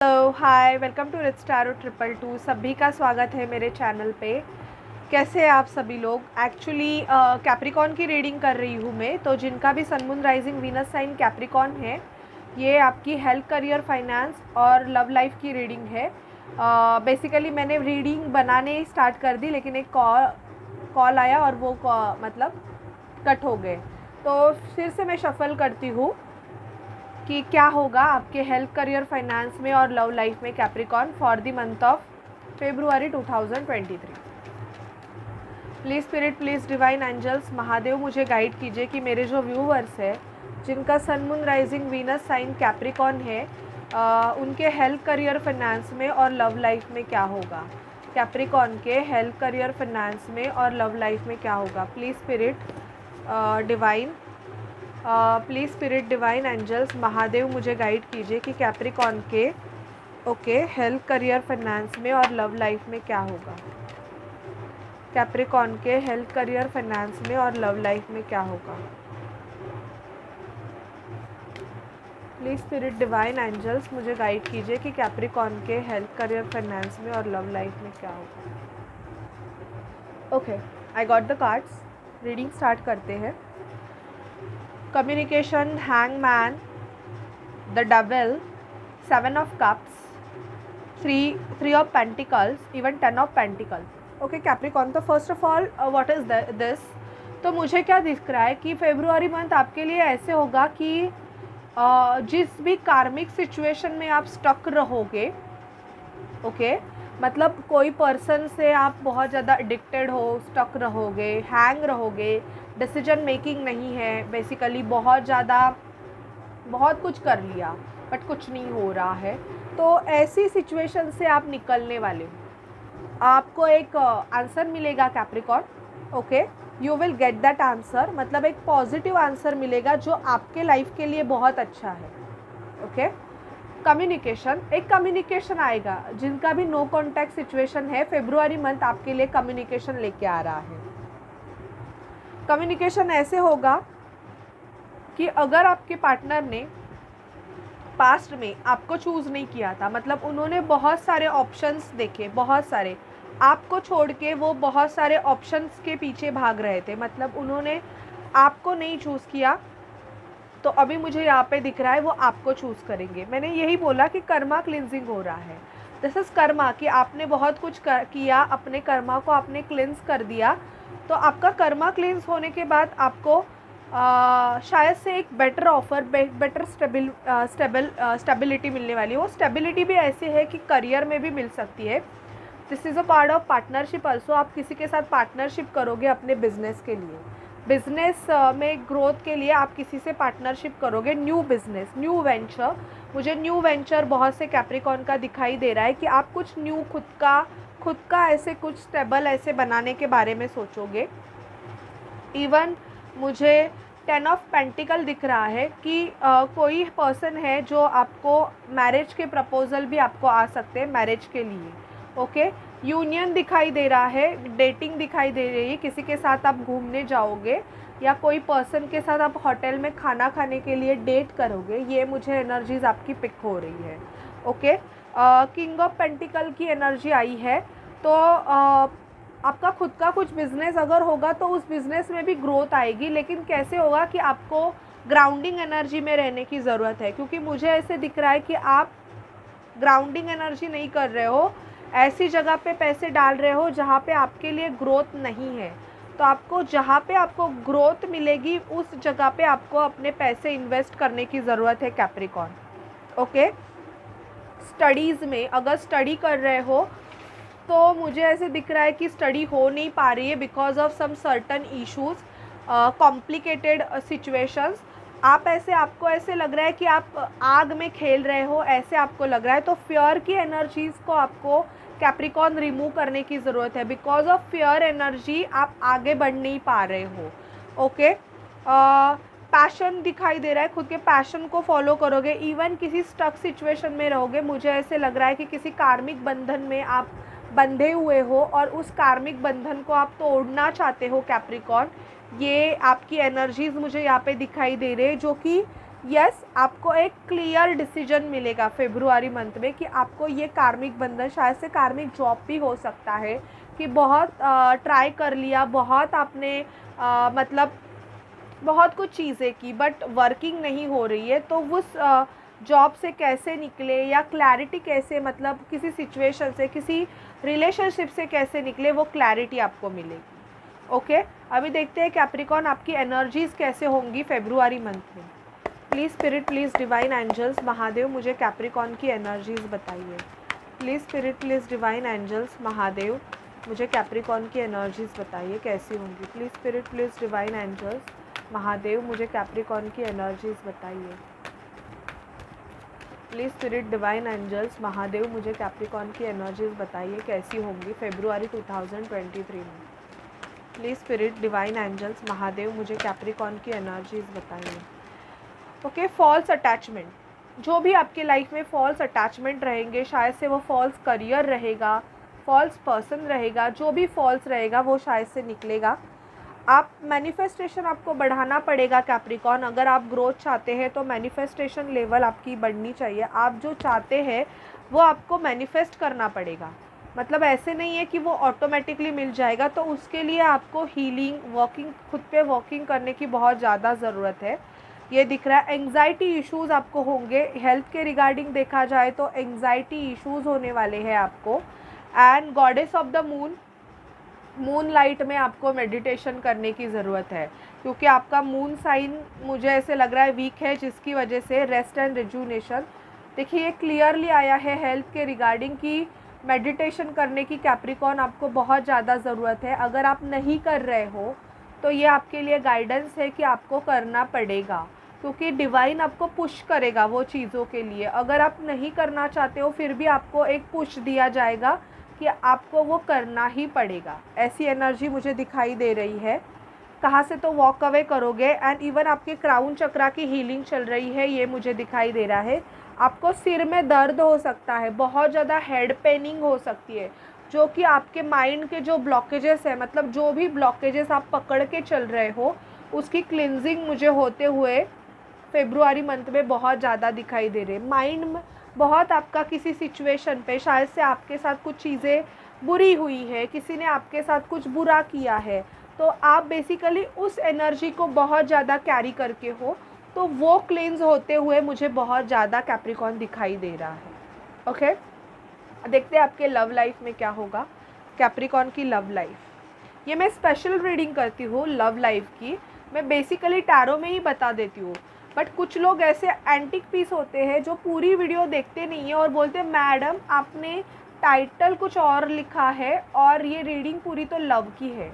Hello hi welcome to rich tarot 222 सभी का स्वागत है मेरे चैनल पे। कैसे हैं आप सभी लोग। एक्चुअली कैप्रिकॉन की रीडिंग कर रही हूँ मैं, तो जिनका भी sun moon rising Venus sign Capricorn है, ये आपकी हेल्थ करियर फाइनेंस और लव लाइफ की रीडिंग है। बेसिकली मैंने रीडिंग बनाने स्टार्ट कर दी, लेकिन एक कॉल आया और वो मतलब कट हो गए, तो फिर से मैं शफल करती हूँ कि क्या होगा आपके हेल्थ करियर फाइनेंस में और लव लाइफ में Capricorn for the month of February 2023। Please spirit, please divine angels, Mahadev मुझे गाइड कीजिए कि मेरे जो व्यूवर्स हैं जिनका sun moon rising Venus sign Capricorn है, उनके हेल्थ करियर फाइनेंस में और लव लाइफ में क्या होगा। कैप्रिकॉन के हेल्थ करियर फाइनेंस में और लव लाइफ में क्या होगा। Please spirit divine, please spirit divine angels, Mahadev मुझे गाइड कीजिए कि कैप्रिकॉन के हेल्थ करियर फाइनेंस में और लव लाइफ में क्या होगा। कैप्रिकॉन के हेल्थ करियर फाइनेंस में और लव लाइफ में क्या होगा। प्लीज़ स्पिरिट डिवाइन एंजल्स मुझे गाइड कीजिए कि कैप्रिकॉन के हेल्थ करियर फाइनेंस में और लव लाइफ में क्या होगा। Okay, I got the cards. Reading start करते हैं। Communication, hangman, the devil, 7 of cups, 3 of pentacles, even 10 of pentacles. Okay Capricorn, तो first of all what is this. तो मुझे क्या दिख रहा है कि फेब्रुआरी मंथ आपके लिए ऐसे होगा कि जिस भी कार्मिक सिचुएशन में आप स्टक रहोगे, ओके मतलब कोई पर्सन से आप बहुत ज़्यादा एडिक्टेड हो, स्टक रहोगे, हैंग रहोगे, डिसीजन मेकिंग नहीं है, बेसिकली बहुत कुछ कर लिया बट कुछ नहीं हो रहा है, तो ऐसी सिचुएशन से आप निकलने वाले हो। आपको एक आंसर मिलेगा Capricorn. Okay, you will get that answer, मतलब एक पॉजिटिव आंसर मिलेगा जो आपके लाइफ के लिए बहुत अच्छा है। ओके, कम्युनिकेशन, एक कम्युनिकेशन आएगा। जिनका भी नो कॉन्टैक्ट सिचुएशन है, फेब्रुआरी मंथ आपके लिए कम्युनिकेशन लेके आ रहा है। कम्युनिकेशन ऐसे होगा कि अगर आपके पार्टनर ने पास्ट में आपको चूज़ नहीं किया था, मतलब उन्होंने बहुत सारे ऑप्शंस देखे, बहुत सारे, आपको छोड़ के वो बहुत सारे ऑप्शंस के पीछे भाग रहे थे, मतलब उन्होंने आपको नहीं चूज़ किया, तो अभी मुझे यहाँ पे दिख रहा है वो आपको चूज़ करेंगे। मैंने यही बोला कि कर्मा क्लिनजिंग हो रहा है। दिस इज़ कर्मा, कि आपने बहुत कुछ किया, अपने कर्मा को आपने क्लिनज कर दिया, तो आपका कर्मा क्लिनज होने के बाद आपको शायद से एक बेटर ऑफर, बेटर स्टेबिलिटी मिलने वाली है। वो स्टेबिलिटी भी ऐसी है कि करियर में भी मिल सकती है। This is a part of partnership also. आप किसी के साथ पार्टनरशिप करोगे अपने बिजनेस के लिए, बिजनेस में ग्रोथ के लिए आप किसी से पार्टनरशिप करोगे, न्यू बिजनेस, न्यू वेंचर। मुझे न्यू वेंचर बहुत से कैप्रिकॉन का दिखाई दे रहा है कि आप कुछ न्यू खुद का ऐसे कुछ स्टेबल ऐसे बनाने के बारे में सोचोगे। इवन मुझे 10 ऑफ पेंटिकल दिख रहा है कि कोई पर्सन है जो आपको मैरिज के प्रपोजल भी आपको आ सकते हैं मैरिज के लिए। ओके, यूनियन दिखाई दे रहा है, डेटिंग दिखाई दे रही है, किसी के साथ आप घूमने जाओगे या कोई पर्सन के साथ आप होटल में खाना खाने के लिए डेट करोगे, ये मुझे एनर्जीज आपकी पिक हो रही है। ओके, किंग ऑफ पेंटिकल की एनर्जी आई है, तो आपका खुद का कुछ बिज़नेस अगर होगा तो उस बिज़नेस में भी ग्रोथ आएगी, लेकिन कैसे होगा कि आपको ग्राउंडिंग एनर्जी में रहने की ज़रूरत है, क्योंकि मुझे ऐसे दिख रहा है कि आप ग्राउंडिंग एनर्जी नहीं कर रहे हो, ऐसी जगह पे पैसे डाल रहे हो जहाँ पे आपके लिए ग्रोथ नहीं है। तो आपको जहाँ पे आपको ग्रोथ मिलेगी उस जगह पे आपको अपने पैसे इन्वेस्ट करने की ज़रूरत है कैप्रिकॉन। ओके, स्टडीज़ में अगर स्टडी कर रहे हो तो मुझे ऐसे दिख रहा है कि स्टडी हो नहीं पा रही है because of some certain issues, complicated situations. आपको ऐसे लग रहा है कि आप आग में खेल रहे हो, ऐसे आपको लग रहा है। तो फियर की एनर्जीज़ को आपको कैप्रिकॉन रिमूव करने की ज़रूरत है। बिकॉज ऑफ फियर एनर्जी आप आगे बढ़ नहीं पा रहे हो। ओके, पैशन दिखाई दे रहा है, खुद के पैशन को फॉलो करोगे, इवन किसी स्टक सिचुएशन में रहोगे। मुझे ऐसे लग रहा है कि किसी कार्मिक बंधन में आप बंधे हुए हो और उस कार्मिक बंधन को आप तोड़ना चाहते हो कैप्रिकॉन। ये आपकी एनर्जीज़ मुझे यहाँ पे दिखाई दे रहे हैं, जो कि यस, आपको एक क्लियर डिसीजन मिलेगा फेब्रुआरी मंथ में कि आपको ये कार्मिक बंधन, शायद से कार्मिक जॉब भी हो सकता है कि बहुत ट्राई कर लिया, बहुत आपने मतलब बहुत कुछ चीज़ें की बट वर्किंग नहीं हो रही है, तो उस जॉब से कैसे निकले या क्लैरिटी कैसे, मतलब किसी सिचुएशन से, किसी रिलेशनशिप से कैसे निकले, वो क्लैरिटी आपको मिलेगी। ओके, अभी देखते हैं कैप्रिकॉर्न आपकी एनर्जीज़ कैसे होंगी फेब्रुआरी मंथ में। Please spirit, please divine angels, Mahadev मुझे कैप्रिकॉर्न की एनर्जीज़ बताइए। Please spirit, please divine angels, Mahadev मुझे कैप्रिकॉर्न की एनर्जीज़ बताइए कैसी होंगी। Please spirit, please divine angels, Mahadev मुझे कैप्रिकॉर्न की एनर्जीज़ बताइए। Please spirit divine angels, Mahadev मुझे कैप्रिकॉर्न की एनर्जीज़ बताइए कैसी होंगी फेब्रुआरी 2023 में। Please spirit divine angels, Mahadev मुझे कैप्रिकॉर्न की एनर्जीज़ बताइए। ओके, फॉल्स अटैचमेंट, जो भी आपके लाइफ में फॉल्स अटैचमेंट रहेंगे, शायद से वो फॉल्स करियर रहेगा, फॉल्स पर्सन रहेगा, जो भी फॉल्स रहेगा वो शायद से निकलेगा। आप मैनिफेस्टेशन आपको बढ़ाना पड़ेगा कैप्रिकॉर्न। अगर आप ग्रोथ चाहते हैं तो मैनिफेस्टेशन लेवल आपकी बढ़नी चाहिए। आप जो चाहते हैं वो आपको मैनिफेस्ट करना पड़ेगा, मतलब ऐसे नहीं है कि वो ऑटोमेटिकली मिल जाएगा। तो उसके लिए आपको हीलिंग, वॉकिंग, खुद पे वॉकिंग करने की बहुत ज़्यादा ज़रूरत है। ये दिख रहा है एंग्जाइटी इश्यूज़ आपको होंगे, हेल्थ के रिगार्डिंग देखा जाए तो एंग्जाइटी इश्यूज़ होने वाले हैं आपको। And goddess of the moon, moon light में आपको मेडिटेशन करने की ज़रूरत है, क्योंकि आपका मून साइन मुझे ऐसे लग रहा है वीक है, जिसकी वजह से रेस्ट एंड रिजुनेशन, देखिए ये क्लियरली आया है हेल्थ के रिगार्डिंग की मेडिटेशन करने की कैप्रिकॉर्न आपको बहुत ज़्यादा ज़रूरत है। अगर आप नहीं कर रहे हो तो ये आपके लिए गाइडेंस है कि आपको करना पड़ेगा, क्योंकि डिवाइन आपको पुश करेगा वो चीज़ों के लिए। अगर आप नहीं करना चाहते हो फिर भी आपको एक पुश दिया जाएगा कि आपको वो करना ही पड़ेगा, ऐसी एनर्जी मुझे दिखाई दे रही है। कहाँ से तो वॉक अवे करोगे। एंड इवन आपके क्राउन चक्रा की हीलिंग चल रही है, ये मुझे दिखाई दे रहा है। आपको सिर में दर्द हो सकता है, बहुत ज़्यादा हेड पेनिंग हो सकती है, जो कि आपके माइंड के जो ब्लॉकेजेस है, मतलब जो भी ब्लॉकेजेस आप पकड़ के चल रहे हो उसकी क्लिनजिंग मुझे होते हुए फेब्रुआरी मंथ में बहुत ज़्यादा दिखाई दे रहे हैं। माइंड में बहुत आपका किसी सिचुएशन पे शायद से आपके साथ कुछ चीज़ें बुरी हुई है, किसी ने आपके साथ कुछ बुरा किया है, तो आप बेसिकली उस एनर्जी को बहुत ज़्यादा कैरी करके हो, तो वो क्लींस होते हुए मुझे बहुत ज़्यादा कैप्रिकॉर्न दिखाई दे रहा है। ओके, देखते हैं आपके लव लाइफ में क्या होगा। कैप्रिकॉर्न की लव लाइफ, ये मैं स्पेशल रीडिंग करती हूँ लव लाइफ की, मैं बेसिकली टैरो में ही बता देती हूँ। बट कुछ लोग ऐसे एंटिक पीस होते हैं जो पूरी वीडियो देखते नहीं है और बोलते हैं मैडम आपने टाइटल कुछ और लिखा है और ये रीडिंग पूरी तो लव की है।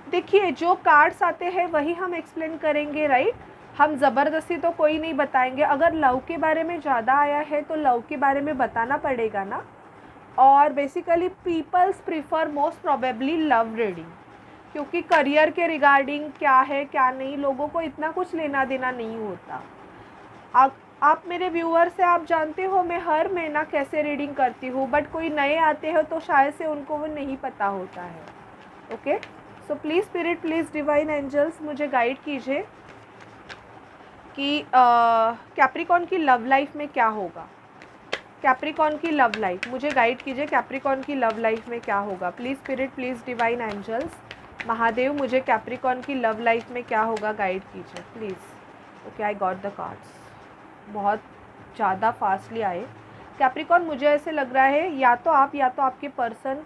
देखिए जो कार्ड्स आते हैं वही हम एक्सप्लेन करेंगे, राइट। हम ज़बरदस्ती तो कोई नहीं बताएंगे। अगर लव के बारे में ज़्यादा आया है तो लव के बारे में बताना पड़ेगा ना। और basically peoples prefer most probably love reading, क्योंकि करियर के रिगार्डिंग क्या है क्या नहीं, लोगों को इतना कुछ लेना देना नहीं होता। आप मेरे व्यूअर से आप जानते हो मैं हर महीना कैसे रीडिंग करती हूँ, बट कोई नए आते हो तो शायद से उनको वो नहीं पता होता है। Okay, so please spirit, please divine angels मुझे गाइड कीजिए कि कैप्रिकॉर्न की लव लाइफ में क्या होगा। कैप्रिकॉर्न की लव लाइफ मुझे गाइड कीजिए, कैप्रिकॉर्न की लव लाइफ में क्या होगा। Please spirit, please divine angels, Mahadev मुझे कैप्रिकॉर्न की लव लाइफ में क्या होगा गाइड कीजिए please. Okay, I got the cards, बहुत ज़्यादा फास्टली आए। कैप्रिकॉर्न मुझे ऐसे लग रहा है या तो आपके पर्सन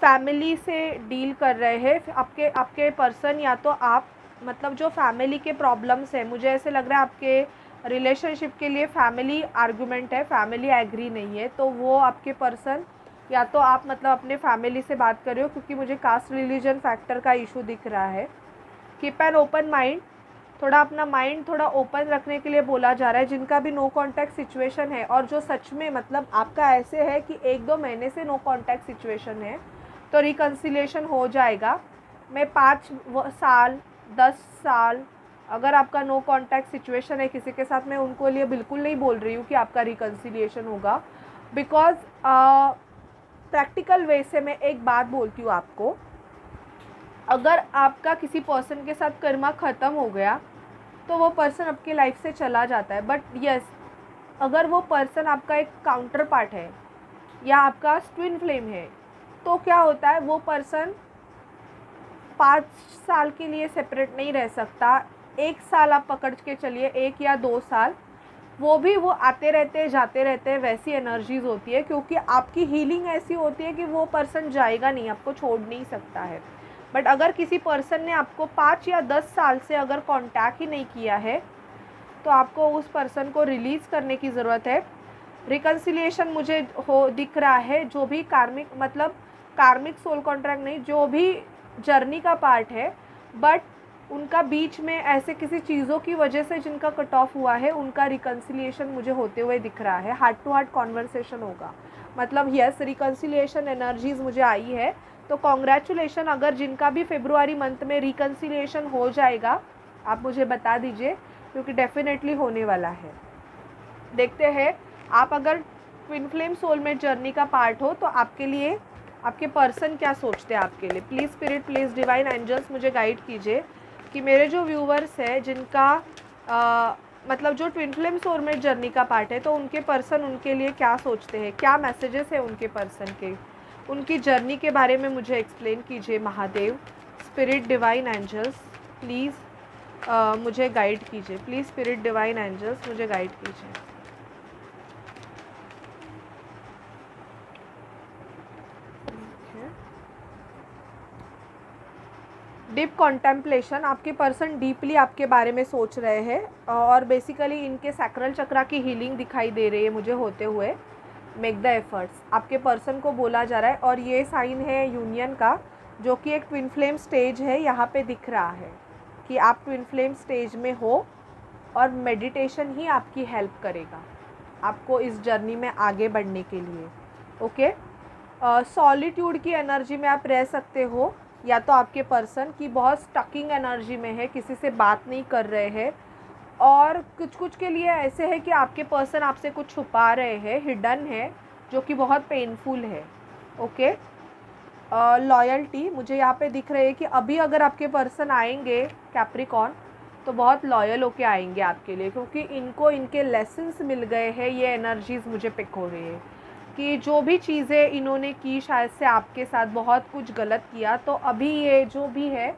फैमिली से डील कर रहे हैं, आपके पर्सन या तो आप, मतलब जो फैमिली के प्रॉब्लम्स है, मुझे ऐसे लग रहा है आपके रिलेशनशिप के लिए फैमिली आर्गुमेंट है, फैमिली एग्री नहीं है, तो वो आपके पर्सन या तो आप मतलब अपने फैमिली से बात कर रहे हो, क्योंकि मुझे कास्ट रिलीजन फैक्टर का इशू दिख रहा है। कीप एन ओपन माइंड, थोड़ा अपना माइंड थोड़ा ओपन रखने के लिए बोला जा रहा है। जिनका भी नो कांटेक्ट सिचुएशन है और जो सच में मतलब आपका ऐसे है कि 1-2 महीने से नो कांटेक्ट सिचुएशन है, तो रिकन्सिलेशन हो जाएगा। मैं 5 साल 10 साल अगर आपका नो कांटेक्ट सिचुएशन है किसी के साथ, मैं उनको लिए बिल्कुल नहीं बोल रही हूँ कि आपका रिकन्सिलिएशन होगा। बिकॉज प्रैक्टिकल वे से मैं एक बात बोलती हूँ आपको, अगर आपका किसी पर्सन के साथ कर्मा ख़त्म हो गया तो वो पर्सन आपकी लाइफ से चला जाता है। बट यस, अगर वो पर्सन आपका एक काउंटर पार्ट है या आपका ट्विन फ्लेम है, तो क्या होता है, वो पर्सन 5 साल के लिए सेपरेट नहीं रह सकता। 1 साल आप पकड़ के चलिए, 1 या 2 साल, वो भी वो आते रहते हैं जाते रहते हैं, वैसी एनर्जीज़ होती है, क्योंकि आपकी हीलिंग ऐसी होती है कि वो पर्सन जाएगा नहीं, आपको छोड़ नहीं सकता है। बट अगर किसी पर्सन ने आपको 5 या 10 साल से अगर कांटेक्ट ही नहीं किया है, तो आपको उस पर्सन को रिलीज़ करने की ज़रूरत है। रिकन्सिलिएशन मुझे हो दिख रहा है, जो भी कार्मिक, मतलब कार्मिक सोल कॉन्ट्रैक्ट नहीं, जो भी जर्नी का पार्ट है, बट उनका बीच में ऐसे किसी चीज़ों की वजह से जिनका कट ऑफ हुआ है, उनका रिकन्सिलिएशन मुझे होते हुए दिख रहा है। हार्ट टू हार्ट कॉन्वर्सेशन होगा, मतलब यस, रिकन्सिलिएशन एनर्जीज़ मुझे आई है। तो कॉन्ग्रेचुलेशन, अगर जिनका भी फेब्रुआरी मंथ में रिकन्सिलिएशन हो जाएगा, आप मुझे बता दीजिए, क्योंकि डेफिनेटली होने वाला है। देखते हैं, आप अगर ट्विन फ्लेम सोलमेट जर्नी का पार्ट हो, तो आपके लिए आपके पर्सन क्या सोचते हैं आपके लिए। Please spirit, please divine angels मुझे गाइड कीजिए कि मेरे जो व्यूवर्स हैं जिनका मतलब जो ट्विन फ्लेम सोलमेट जर्नी का पार्ट है, तो उनके पर्सन उनके लिए क्या सोचते हैं, क्या मैसेजेस है उनके पर्सन के, उनकी जर्नी के बारे में मुझे एक्सप्लेन कीजिए Mahadev. Spirit divine angels please मुझे गाइड कीजिए। प्लीज़ स्पिरिट डिवाइन एंजल्स मुझे गाइड कीजिए। डीप कॉन्टेम्पलेशन, आपके पर्सन डीपली आपके बारे में सोच रहे हैं, और बेसिकली इनके सैक्रल चक्रा की हीलिंग दिखाई दे रही है मुझे होते हुए। मेक द एफर्ट्स आपके पर्सन को बोला जा रहा है, और ये साइन है यूनियन का, जो कि एक ट्विन फ्लेम स्टेज है, यहाँ पे दिख रहा है कि आप ट्विन फ्लेम स्टेज में हो, और मेडिटेशन ही आपकी हेल्प करेगा आपको इस जर्नी में आगे बढ़ने के लिए। ओके, सॉलिट्यूड की एनर्जी में आप रह सकते हो, या तो आपके पर्सन की बहुत स्टकिंग एनर्जी में है, किसी से बात नहीं कर रहे हैं, और कुछ के लिए ऐसे है कि आपके पर्सन आपसे कुछ छुपा रहे हैं, हिडन है, जो कि बहुत पेनफुल है। ओके, लॉयल्टी मुझे यहाँ पे दिख रही है कि अभी अगर आपके पर्सन आएंगे कैप्रिकॉन, तो बहुत लॉयल होके आएंगे आपके लिए, क्योंकि इनको इनके लेसन्स मिल गए हैं। ये एनर्जीज़ मुझे पिक हो रही है कि जो भी चीज़ें इन्होंने की, शायद से आपके साथ बहुत कुछ गलत किया, तो अभी ये जो भी है,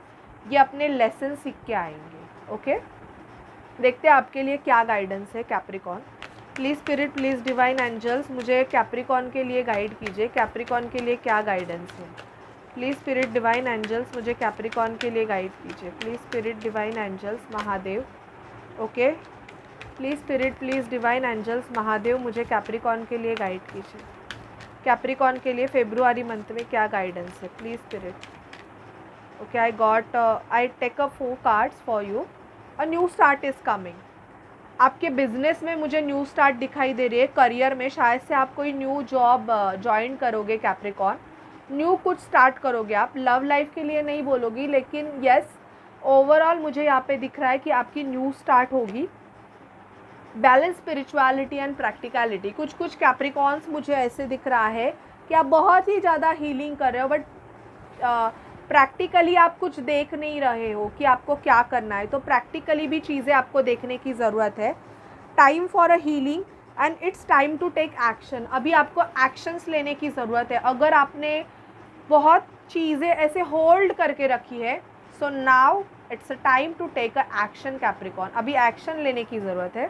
ये अपने लेसन सीख के आएंगे। ओके, देखते हैं आपके लिए क्या गाइडेंस है Capricorn. Please spirit, please divine angels मुझे कैप्रिकॉन के लिए गाइड कीजिए। कैप्रिकॉन के लिए क्या गाइडेंस है। प्लीज़ स्पिरिट डिवाइन एंजल्स मुझे कैप्रिकॉन के लिए गाइड कीजिए। Please spirit divine angels Mahadev. Okay, please spirit, please divine angels Mahadev मुझे कैप्रिकॉन के लिए गाइड कीजिए। कैप्रिकॉन के लिए फेब्रुआरी मंथ में क्या गाइडेंस है। Please spirit. Okay, I take a 4 cards for you. A new start is coming. आपके बिजनेस में मुझे न्यू स्टार्ट दिखाई दे रही है। करियर में शायद से आप कोई न्यू जॉब ज्वाइन करोगे कैप्रिकॉन, न्यू कुछ स्टार्ट करोगे आप। लव लाइफ के लिए नहीं बोलोगी, लेकिन यस, ओवरऑल मुझे यहाँ पे दिख रहा है कि आपकी न्यू स्टार्ट होगी। बैलेंस स्पिरिचुअलिटी एंड प्रैक्टिकलिटी, कुछ कैप्रिकॉन्स मुझे ऐसे दिख रहा है कि आप बहुत ही ज़्यादा हीलिंग कर रहे हो, बट प्रैक्टिकली आप कुछ देख नहीं रहे हो कि आपको क्या करना है। तो प्रैक्टिकली भी चीज़ें आपको देखने की ज़रूरत है। Time for a healing and it's time to take action. अभी आपको एक्शंस लेने की ज़रूरत है। अगर आपने बहुत चीज़ें ऐसे होल्ड करके रखी है, so now it's a time to take a action Capricorn. अभी एक्शन लेने की ज़रूरत है।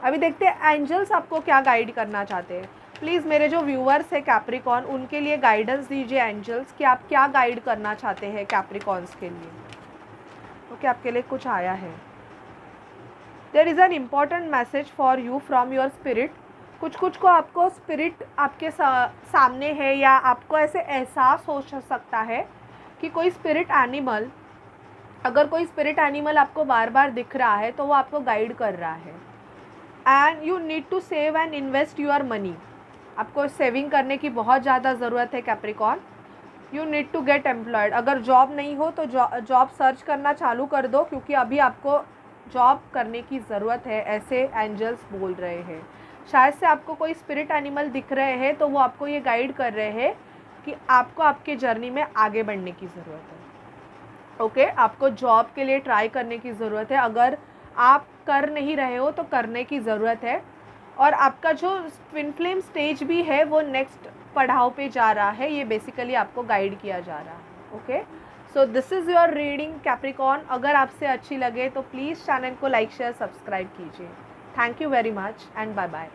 अभी देखते हैं एंजल्स आपको क्या गाइड करना चाहते हैं। प्लीज़ मेरे जो व्यूअर्स हैं कैप्रिकॉन, उनके लिए गाइडेंस दीजिए एंजल्स कि आप क्या गाइड करना चाहते हैं कैप्रिकॉन्स के लिए। ओके, आपके लिए कुछ आया है। There is an important message for you from your spirit. कुछ को आपको स्पिरिट आपके सामने है, या आपको ऐसे एहसास हो सकता है कि कोई स्पिरिट एनिमल, अगर कोई स्पिरिट एनिमल आपको बार बार दिख रहा है, तो वो आपको गाइड कर रहा है। And you need to save and invest your money. आपको सेविंग करने की बहुत ज़्यादा ज़रूरत है Capricorn. You need to get employed. अगर जॉब नहीं हो तो जॉब सर्च करना चालू कर दो, क्योंकि अभी आपको जॉब करने की ज़रूरत है, ऐसे एंजल्स बोल रहे हैं। शायद से आपको कोई स्पिरिट एनिमल दिख रहे हैं, तो वो आपको ये गाइड कर रहे हैं कि आपको आपके जर्नी में आगे बढ़ने की ज़रूरत है। ओके, आपको जॉब के लिए ट्राई करने की ज़रूरत है। अगर आप कर नहीं रहे हो तो करने की ज़रूरत है। और आपका जो ट्विन फ्लेम स्टेज भी है वो नेक्स्ट पड़ाव पे जा रहा है, ये बेसिकली आपको गाइड किया जा रहा है। Okay, so this is your reading Capricorn. अगर आपसे अच्छी लगे तो प्लीज़ चैनल को लाइक शेयर सब्सक्राइब कीजिए। Thank you very much and bye bye.